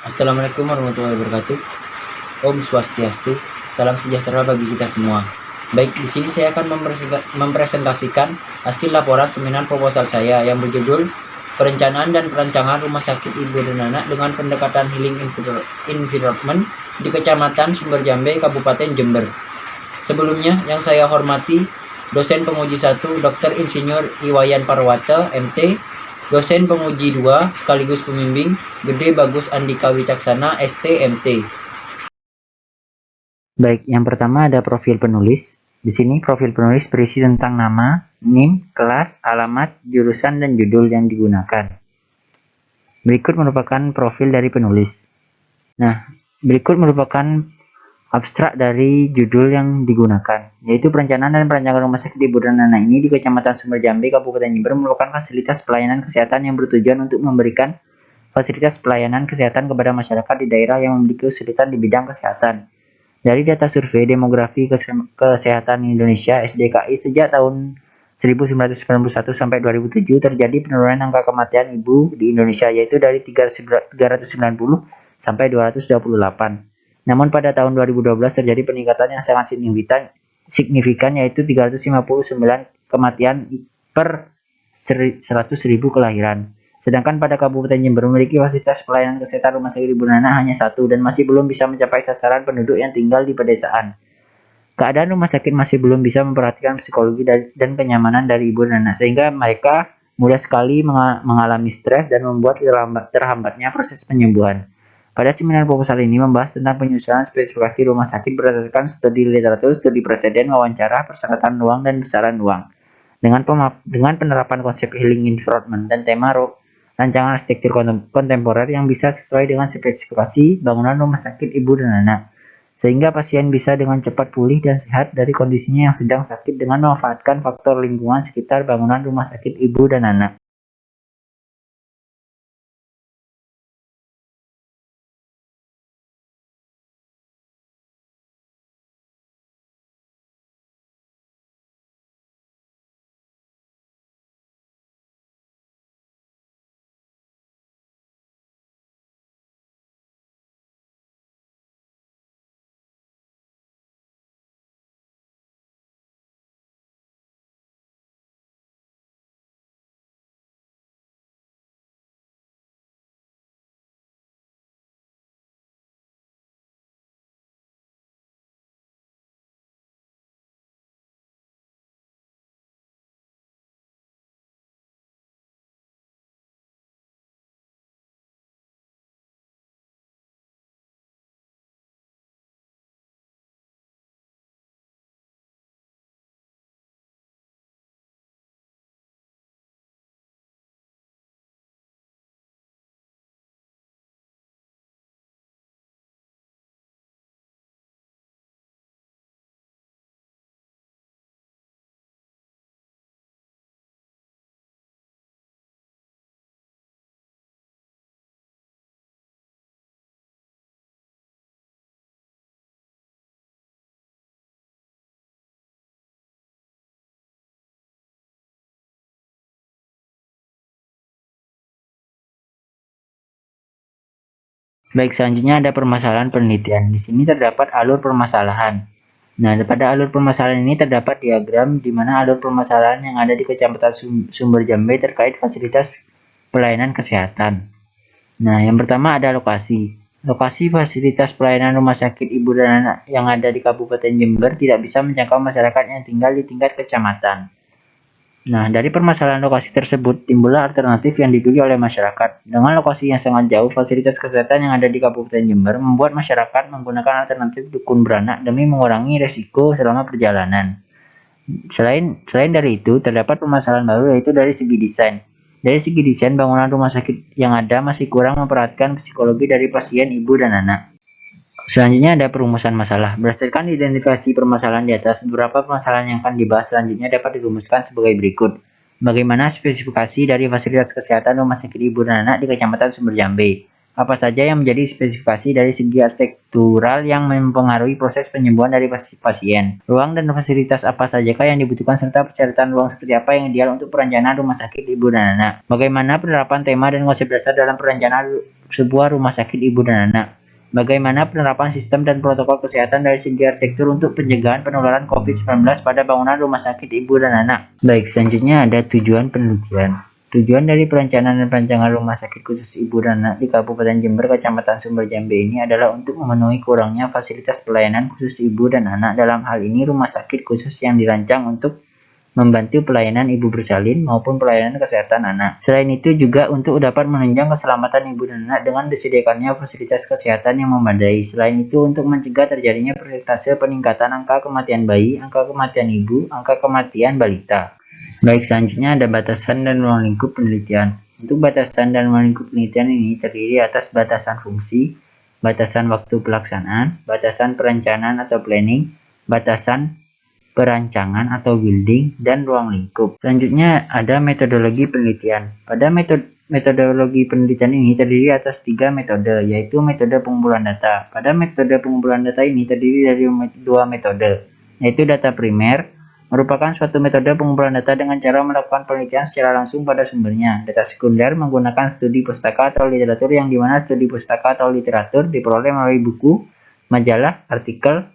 Assalamualaikum warahmatullahi wabarakatuh. Om Swastiastu. Salam sejahtera bagi kita semua. Baik, di sini saya akan mempresentasikan hasil laporan seminar proposal saya yang berjudul Perencanaan dan Perancangan Rumah Sakit Ibu dan Anak dengan Pendekatan Healing Environment di Kecamatan Sumberjambe, Kabupaten Jember. Sebelumnya, yang saya hormati dosen penguji 1 Dr. Insinyur Iwayan Parwata, MT, dosen penguji 2 sekaligus pembimbing Gede Bagus Andika Wicaksana, ST, MT. Baik, yang pertama ada profil penulis. Di sini profil penulis berisi tentang nama, NIM, kelas, alamat, jurusan, dan judul yang digunakan. Berikut merupakan profil dari penulis. Nah, berikut merupakan abstrak dari judul yang digunakan, yaitu perencanaan dan perancangan rumah sakit ibu dan anak ini di Kecamatan Sumberjambe, Kabupaten Jember merupakan fasilitas pelayanan kesehatan yang bertujuan untuk memberikan fasilitas pelayanan kesehatan kepada masyarakat di daerah yang memiliki kesulitan di bidang kesehatan. Dari data survei demografi kesehatan Indonesia (SDKI) sejak tahun 1991 sampai 2007 terjadi penurunan angka kematian ibu di Indonesia, yaitu dari 390 sampai 228. Namun pada tahun 2012 terjadi peningkatan yang sangat signifikan, yaitu 359 kematian per 100.000 kelahiran. Sedangkan pada Kabupaten Jember memiliki fasilitas pelayanan kesehatan rumah sakit ibu dan anak hanya 1 dan masih belum bisa mencapai sasaran penduduk yang tinggal di pedesaan. Keadaan rumah sakit masih belum bisa memperhatikan psikologi dan kenyamanan dari ibu dan anak, sehingga mereka mudah sekali mengalami stres dan membuat terhambatnya proses penyembuhan. Pada seminar proposal ini membahas tentang penyusunan spesifikasi rumah sakit berdasarkan studi literatur, studi preseden, wawancara, persyaratan uang, dan besaran uang. Dengan penerapan konsep healing environment dan tema rancangan arsitektur kontemporer yang bisa sesuai dengan spesifikasi bangunan rumah sakit ibu dan anak, sehingga pasien bisa dengan cepat pulih dan sehat dari kondisinya yang sedang sakit dengan memanfaatkan faktor lingkungan sekitar bangunan rumah sakit ibu dan anak. Baik, selanjutnya ada permasalahan penelitian. Di sini terdapat alur permasalahan. Nah, pada alur permasalahan ini terdapat diagram di mana alur permasalahan yang ada di Kecamatan Sumberjambe terkait fasilitas pelayanan kesehatan. Nah, yang pertama ada lokasi. Lokasi fasilitas pelayanan rumah sakit ibu dan anak yang ada di Kabupaten Jember tidak bisa menjangkau masyarakat yang tinggal di tingkat kecamatan. Nah, dari permasalahan lokasi tersebut, timbullah alternatif yang dipilih oleh masyarakat. Dengan lokasi yang sangat jauh, fasilitas kesehatan yang ada di Kabupaten Jember membuat masyarakat menggunakan alternatif dukun beranak demi mengurangi resiko selama perjalanan. Selain dari itu, terdapat permasalahan baru, yaitu dari segi desain. Dari segi desain, bangunan rumah sakit yang ada masih kurang memperhatikan psikologi dari pasien ibu dan anak. Selanjutnya ada perumusan masalah. Berdasarkan identifikasi permasalahan di atas, beberapa permasalahan yang akan dibahas selanjutnya dapat dirumuskan sebagai berikut. Bagaimana spesifikasi dari fasilitas kesehatan rumah sakit ibu dan anak di Kecamatan Sumberjambe? Apa saja yang menjadi spesifikasi dari segi arsitektural yang mempengaruhi proses penyembuhan dari pasien? Ruang dan fasilitas apa sajakah yang dibutuhkan serta persyaratan ruang seperti apa yang ideal untuk perencanaan rumah sakit ibu dan anak? Bagaimana penerapan tema dan konsep dasar dalam perencanaan sebuah rumah sakit ibu dan anak? Bagaimana penerapan sistem dan protokol kesehatan dari segi arsitektur untuk pencegahan penularan COVID-19 pada bangunan rumah sakit ibu dan anak? Baik, selanjutnya ada tujuan penelitian. Tujuan dari perencanaan dan perancangan rumah sakit khusus ibu dan anak di Kabupaten Jember, Kecamatan Sumber Jambe ini adalah untuk memenuhi kurangnya fasilitas pelayanan khusus ibu dan anak. Dalam hal ini, rumah sakit khusus yang dirancang untuk membantu pelayanan ibu bersalin maupun pelayanan kesehatan anak. Selain itu juga untuk dapat menunjang keselamatan ibu dan anak dengan disediakannya fasilitas kesehatan yang memadai. Selain itu untuk mencegah terjadinya persentase peningkatan angka kematian bayi, angka kematian ibu, angka kematian balita. Baik, selanjutnya ada batasan dan ruang lingkup penelitian. Untuk batasan dan ruang lingkup penelitian ini terdiri atas batasan fungsi, batasan waktu pelaksanaan, batasan perencanaan atau planning, batasan perancangan atau building, dan ruang lingkup. Selanjutnya ada metodologi penelitian. Pada metodologi penelitian ini terdiri atas 3 metode, yaitu metode pengumpulan data. Pada metode pengumpulan data ini terdiri dari 2 metode, yaitu data primer, merupakan suatu metode pengumpulan data dengan cara melakukan penelitian secara langsung pada sumbernya. Data sekunder menggunakan studi pustaka atau literatur, yang dimana studi pustaka atau literatur diperoleh melalui buku, majalah, artikel,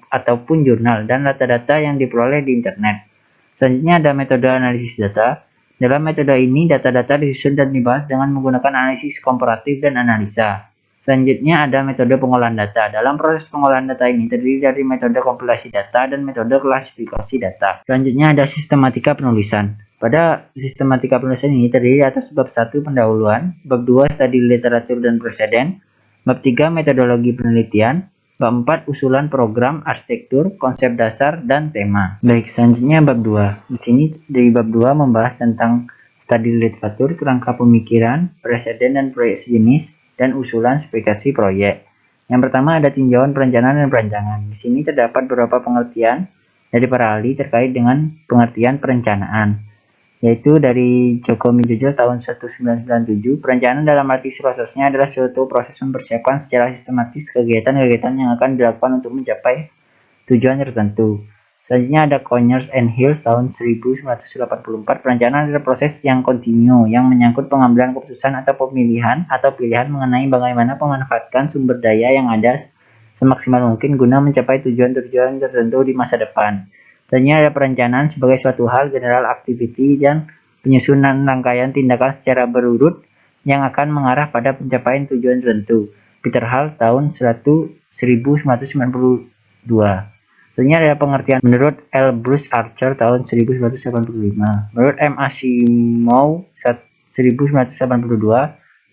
ataupun jurnal, dan data-data yang diperoleh di internet. Selanjutnya ada metode analisis data. Dalam metode ini, data-data disusun dan dibahas dengan menggunakan analisis komparatif dan analisa. Selanjutnya ada metode pengolahan data. Dalam proses pengolahan data ini terdiri dari metode kompilasi data dan metode klasifikasi data. Selanjutnya ada sistematika penulisan. Pada sistematika penulisan ini terdiri atas bab 1 pendahuluan, bab 2 studi literatur dan preseden, bab 3 metodologi penelitian, bab 4 usulan program, arsitektur, konsep dasar, dan tema. Baik, selanjutnya bab 2. Di sini dari bab 2 membahas tentang studi literatur, kerangka pemikiran, preseden dan proyek sejenis, dan usulan spesifikasi proyek. Yang pertama ada tinjauan perencanaan dan perancangan. Di sini terdapat beberapa pengertian dari para ahli terkait dengan pengertian perencanaan, yaitu dari Joko Mijojo tahun 1997. Perencanaan dalam arti prosesnya adalah suatu proses mempersiapkan secara sistematis kegiatan-kegiatan yang akan dilakukan untuk mencapai tujuan tertentu. Selanjutnya ada Conyers and Hills tahun 1984. Perencanaan adalah proses yang kontinu yang menyangkut pengambilan keputusan atau pilihan mengenai bagaimana memanfaatkan sumber daya yang ada semaksimal mungkin guna mencapai tujuan-tujuan tertentu di masa depan. Selanjutnya ada perencanaan sebagai suatu hal general activity dan penyusunan rangkaian tindakan secara berurut yang akan mengarah pada pencapaian tujuan tertentu. Peter Hall tahun 1992. Selanjutnya ada pengertian menurut L. Bruce Archer tahun 1985. Menurut M. Asimov 1982,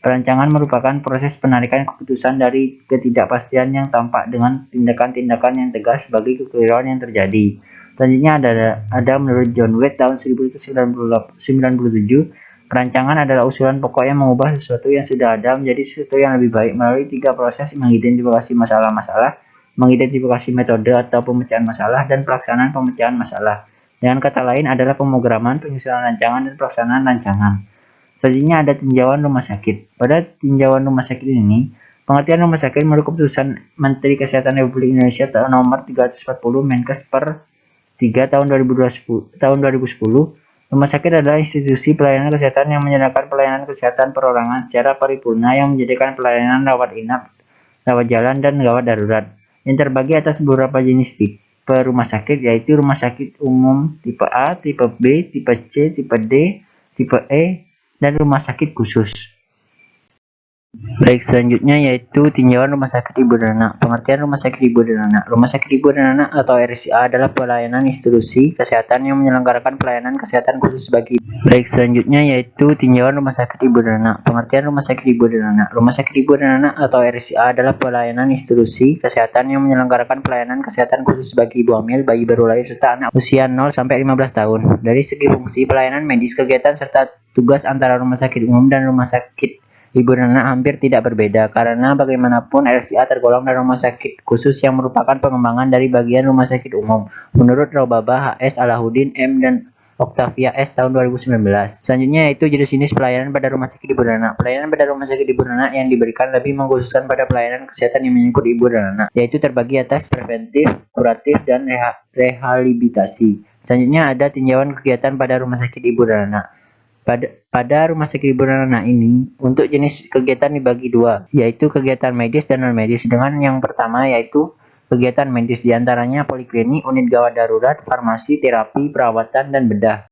perancangan merupakan proses penarikan keputusan dari ketidakpastian yang tampak dengan tindakan-tindakan yang tegas bagi kekeliruan yang terjadi. Selanjutnya ada menurut John Waite tahun 1997, perancangan adalah usulan pokok yang mengubah sesuatu yang sudah ada menjadi sesuatu yang lebih baik melalui 3 proses: mengidentifikasi masalah-masalah, mengidentifikasi metode atau pemecahan masalah, dan pelaksanaan pemecahan masalah. Dengan kata lain adalah pemrograman, penyusunan rancangan, dan pelaksanaan rancangan. Selanjutnya ada tinjauan rumah sakit. Pada tinjauan rumah sakit ini, pengertian rumah sakit menurut keputusan Menteri Kesehatan Republik Indonesia nomor 340 Menkes per 3 tahun 2010. Rumah sakit adalah institusi pelayanan kesehatan yang menyediakan pelayanan kesehatan perorangan secara paripurna yang menyediakan pelayanan rawat inap, rawat jalan, dan gawat darurat, yang terbagi atas beberapa jenis tipe rumah sakit, yaitu rumah sakit umum tipe A, tipe B, tipe C, tipe D, tipe E, dan rumah sakit khusus. Baik, selanjutnya yaitu tinjauan rumah sakit ibu dan anak. Pengertian rumah sakit ibu dan anak. Rumah sakit ibu dan anak atau RSIA adalah pelayanan institusi kesehatan yang menyelenggarakan pelayanan kesehatan khusus bagi. Baik, selanjutnya yaitu tinjauan rumah sakit ibu dan anak. Pengertian rumah sakit ibu dan anak. Rumah sakit ibu dan anak atau RSIA adalah pelayanan institusi kesehatan yang menyelenggarakan pelayanan kesehatan khusus bagi ibu hamil, bayi baru lahir, serta anak usia 0 sampai 15 tahun. Dari segi fungsi, pelayanan medis, kegiatan, serta tugas antara rumah sakit umum dan rumah sakit ibu dan anak hampir tidak berbeda, karena bagaimanapun RSIA tergolong dalam rumah sakit khusus yang merupakan pengembangan dari bagian rumah sakit umum. Menurut Robaba, H.S. Alahuddin, M. dan Octavia S tahun 2019. Selanjutnya yaitu jenis-jenis pelayanan pada rumah sakit ibu dan anak. Pelayanan pada rumah sakit ibu dan anak yang diberikan lebih mengkhususkan pada pelayanan kesehatan yang menyangkut ibu dan anak, yaitu terbagi atas preventif, kuratif, dan rehabilitasi. Selanjutnya ada tinjauan kegiatan pada rumah sakit ibu dan anak. Pada rumah sakit ibu dan anak ini, untuk jenis kegiatan dibagi dua, yaitu kegiatan medis dan non-medis. Dengan yang pertama yaitu kegiatan medis, diantaranya poliklinik, unit gawat darurat, farmasi, terapi, perawatan, dan bedah.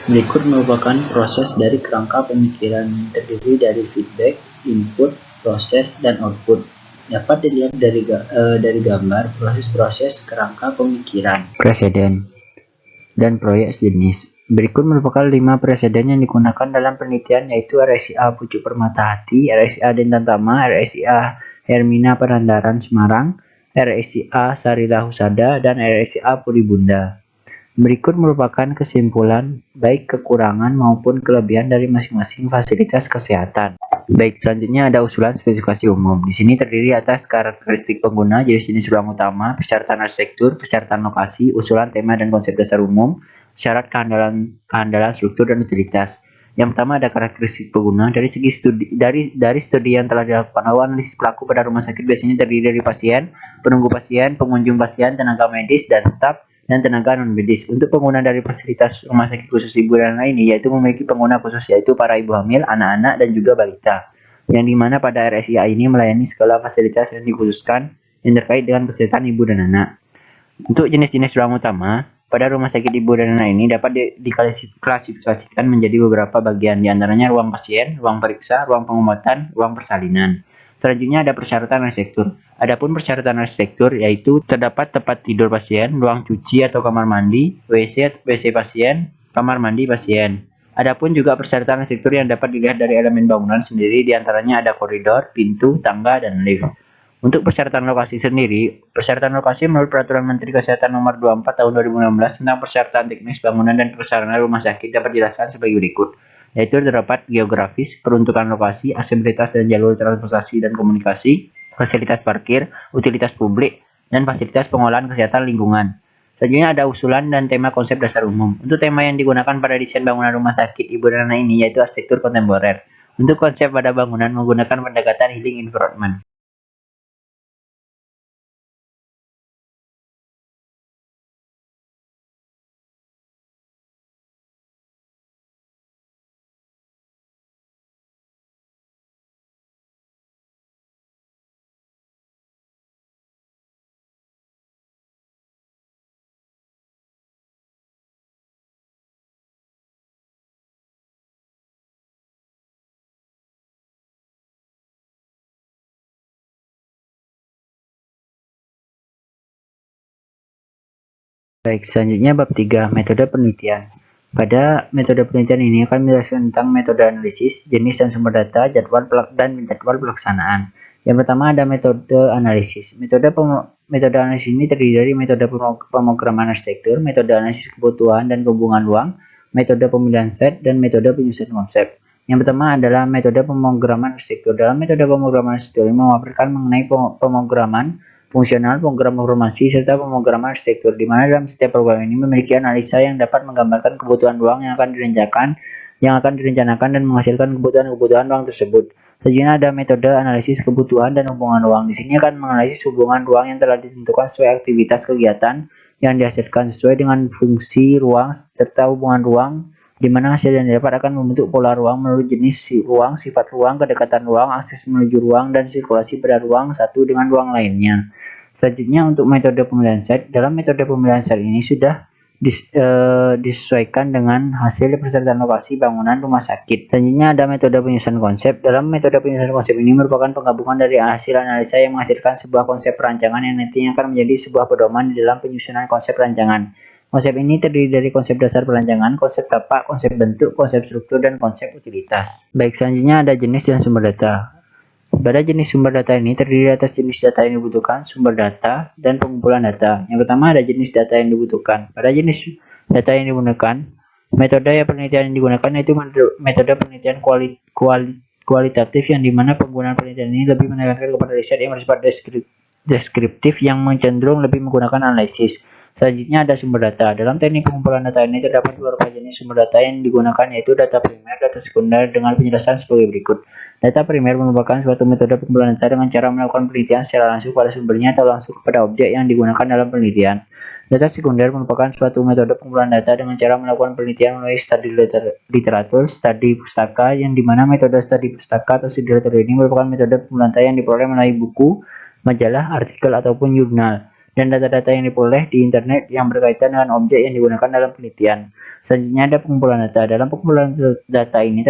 Berikut merupakan proses dari kerangka pemikiran yang terdiri dari feedback, input, proses, dan output. Dapat dilihat dari gambar proses-proses kerangka pemikiran. Preseden dan proyek sejenis. Berikut merupakan 5 preseden yang digunakan dalam penelitian, yaitu RSIA Pucuk Permata Hati, RSIA Dentan Tama, RSIA Hermina Pangandaran Semarang, RSIA Sarila Husada, dan RSIA Puri Bunda. Berikut merupakan kesimpulan baik kekurangan maupun kelebihan dari masing-masing fasilitas kesehatan. Baik, selanjutnya ada usulan spesifikasi umum. Di sini terdiri atas karakteristik pengguna, jenis-jenis ruang utama, persyaratan arsitektur, persyaratan lokasi, usulan tema dan konsep dasar umum, syarat kehandalan struktur dan utilitas. Yang pertama ada karakteristik pengguna. Dari studi yang telah dilakukan, bahwa analisis pelaku pada rumah sakit biasanya terdiri dari pasien, penunggu pasien, pengunjung pasien, tenaga medis, dan staf, dan tenaga non-medis. Untuk pengguna dari fasilitas rumah sakit khusus ibu dan anak ini, yaitu memiliki pengguna khusus, yaitu para ibu hamil, anak-anak, dan juga balita. Yang dimana pada RSIA ini melayani segala fasilitas yang dikhususkan yang terkait dengan kesehatan ibu dan anak. Untuk jenis-jenis ruang utama, pada rumah sakit ibu dan anak ini dapat diklasifikasikan menjadi beberapa bagian, diantaranya ruang pasien, ruang periksa, ruang pengobatan, ruang persalinan. Selanjutnya ada persyaratan arsitektur. Adapun persyaratan arsitektur yaitu terdapat tempat tidur pasien, ruang cuci atau kamar mandi, WC pasien, kamar mandi pasien. Adapun juga persyaratan arsitektur yang dapat dilihat dari elemen bangunan sendiri, diantaranya ada koridor, pintu, tangga, dan lift. Untuk persyaratan lokasi sendiri, persyaratan lokasi menurut Peraturan Menteri Kesehatan Nomor 24 Tahun 2016 tentang persyaratan teknis bangunan dan prasarana rumah sakit dapat dijelaskan sebagai berikut, yaitu terdapat geografis, peruntukan lokasi, aksesibilitas dan jalur transportasi dan komunikasi, fasilitas parkir, utilitas publik, dan fasilitas pengolahan kesehatan lingkungan. Selanjutnya ada usulan dan tema konsep dasar umum. Untuk tema yang digunakan pada desain bangunan rumah sakit ibu dan anak ini yaitu arsitektur kontemporer. Untuk konsep pada bangunan menggunakan pendekatan healing environment. Baik, selanjutnya bab 3, metode penelitian. Pada metode penelitian ini akan menjelaskan tentang metode analisis, jenis dan sumber data, jadwal pelaksanaan. Yang pertama ada metode analisis. Metode analisis ini terdiri dari metode pemrograman arsitektur, metode analisis kebutuhan dan hubungan ruang, metode pemilihan set, dan metode penyusunan konsep. Yang pertama adalah metode pemrograman arsitektur. Dalam metode pemrograman arsitektur ini memaparkan mengenai pemrograman fungsional, program informasi, serta pemrograman arsitektur, di mana dalam setiap program ini memiliki analisa yang dapat menggambarkan kebutuhan ruang yang akan direncanakan dan menghasilkan kebutuhan ruang tersebut. Selanjutnya ada metode analisis kebutuhan dan hubungan ruang. Di sini akan menganalisis hubungan ruang yang telah ditentukan sesuai aktivitas kegiatan yang dihasilkan sesuai dengan fungsi ruang serta hubungan ruang, di mana hasil yang didapat akan membentuk pola ruang menurut jenis ruang, sifat ruang, kedekatan ruang, akses menuju ruang, dan sirkulasi pada ruang satu dengan ruang lainnya. Selanjutnya untuk metode pemilihan set. Dalam metode pemilihan set ini sudah disesuaikan dengan hasil persyaratan lokasi bangunan rumah sakit. Selanjutnya ada metode penyusunan konsep. Dalam metode penyusunan konsep ini merupakan penggabungan dari hasil analisa yang menghasilkan sebuah konsep perancangan yang nantinya akan menjadi sebuah pedoman di dalam penyusunan konsep rancangan. Konsep ini terdiri dari konsep dasar perancangan, konsep tapak, konsep bentuk, konsep struktur, dan konsep utilitas. Baik, selanjutnya ada jenis dan sumber data. Pada jenis sumber data ini terdiri atas jenis data yang dibutuhkan, sumber data, dan pengumpulan data. Yang pertama ada jenis data yang dibutuhkan. Pada jenis data yang digunakan, metode penelitian yang digunakan yaitu metode penelitian kualitatif yang dimana penggunaan penelitian ini lebih menekankan kepada riset yang bersifat deskriptif yang cenderung lebih menggunakan analisis. Selanjutnya ada sumber data. Dalam teknik pengumpulan data ini terdapat beberapa jenis sumber data yang digunakan yaitu data primer, data sekunder dengan penjelasan sebagai berikut. Data primer merupakan suatu metode pengumpulan data dengan cara melakukan penelitian secara langsung pada sumbernya atau langsung kepada objek yang digunakan dalam penelitian. Data sekunder merupakan suatu metode pengumpulan data dengan cara melakukan penelitian melalui studi literatur, studi pustaka, yang dimana metode studi pustaka atau studi literatur ini merupakan metode pengumpulan data yang diperoleh melalui buku, majalah, artikel, ataupun jurnal, dan data-data yang diperoleh di internet yang berkaitan dengan objek yang digunakan dalam penelitian. Selanjutnya ada pengumpulan data. Dalam pengumpulan data ini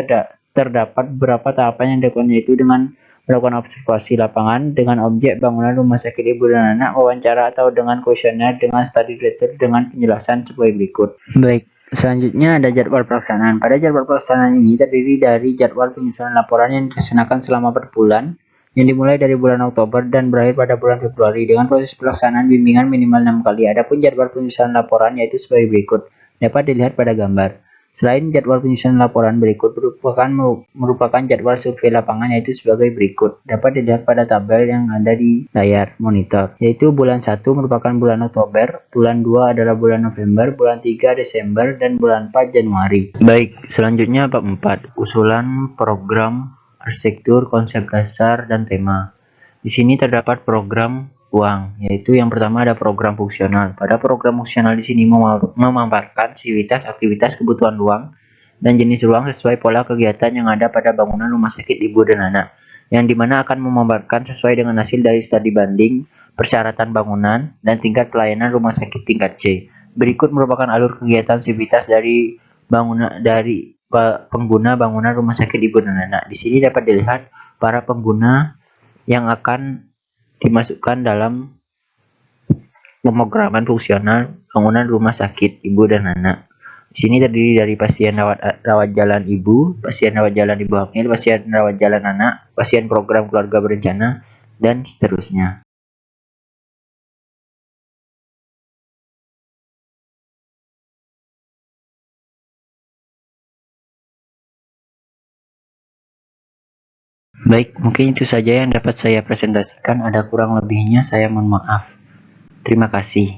terdapat beberapa tahapan yang dilakukan, yaitu dengan melakukan observasi lapangan dengan objek bangunan rumah sakit ibu dan anak, wawancara atau dengan kuesioner dengan study letter dengan penjelasan sebagai berikut. Baik, selanjutnya ada jadwal pelaksanaan. Pada jadwal pelaksanaan ini terdiri dari jadwal penyusunan laporan yang dilaksanakan selama per bulan, yang dimulai dari bulan Oktober dan berakhir pada bulan Februari dengan proses pelaksanaan bimbingan minimal 6 kali. Adapun jadwal penyusunan laporan yaitu sebagai berikut. Dapat dilihat pada gambar. Selain jadwal penyusunan laporan berikut merupakan jadwal survei lapangan yaitu sebagai berikut. Dapat dilihat pada tabel yang ada di layar monitor. Yaitu bulan 1 merupakan bulan Oktober, bulan 2 adalah bulan November, bulan 3 Desember, dan bulan 4 Januari. Baik, selanjutnya bab 4. Usulan program arsitektur, konsep dasar, dan tema. Di sini terdapat program ruang, yaitu yang pertama ada program fungsional. Pada program fungsional di sini memaparkan aktivitas kebutuhan ruang dan jenis ruang sesuai pola kegiatan yang ada pada bangunan rumah sakit ibu dan anak, yang dimana akan memaparkan sesuai dengan hasil dari studi banding, persyaratan bangunan, dan tingkat pelayanan rumah sakit tingkat C. Berikut merupakan alur kegiatan aktivitas dari pengguna bangunan rumah sakit ibu dan anak. Di sini dapat dilihat para pengguna yang akan dimasukkan dalam pemrograman fungsional bangunan rumah sakit ibu dan anak. Di sini terdiri dari pasien rawat jalan ibu, pasien rawat jalan ibu hamil, pasien rawat jalan anak, pasien program keluarga berencana, dan seterusnya. Baik, mungkin itu saja yang dapat saya presentasikan. Ada kurang lebihnya, saya mohon maaf. Terima kasih.